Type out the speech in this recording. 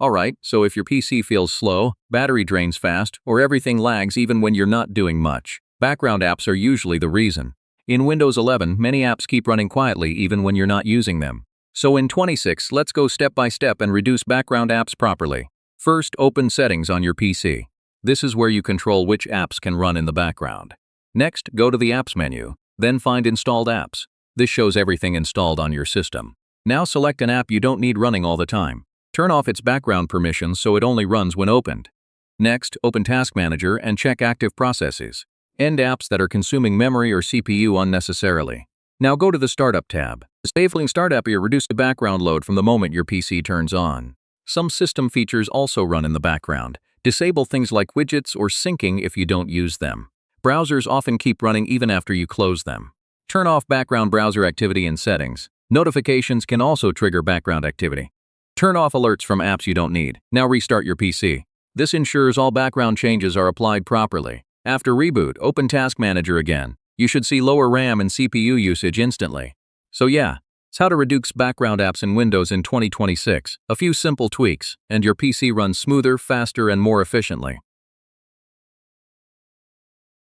Alright, so if your PC feels slow, battery drains fast, or everything lags even when you're not doing much, background apps are usually the reason. In Windows 11, many apps keep running quietly even when you're not using them. So in 26, let's go step by step and reduce background apps properly. First, open Settings on your PC. This is where you control which apps can run in the background. Next, go to the Apps menu, then find Installed Apps. This shows everything installed on your system. Now select an app you don't need running all the time. Turn off its background permissions so it only runs when opened. Next, open Task Manager and check active processes. End apps that are consuming memory or CPU unnecessarily. Now go to the Startup tab. Disabling Startup will reduce the background load from the moment your PC turns on. Some system features also run in the background. Disable things like widgets or syncing if you don't use them. Browsers often keep running even after you close them. Turn off background browser activity in Settings. Notifications can also trigger background activity. Turn off alerts from apps you don't need. Now restart your PC. This ensures all background changes are applied properly. After reboot, open Task Manager again. You should see lower RAM and CPU usage instantly. So yeah, it's how to reduce background apps in Windows in 2026. A few simple tweaks, and your PC runs smoother, faster, and more efficiently.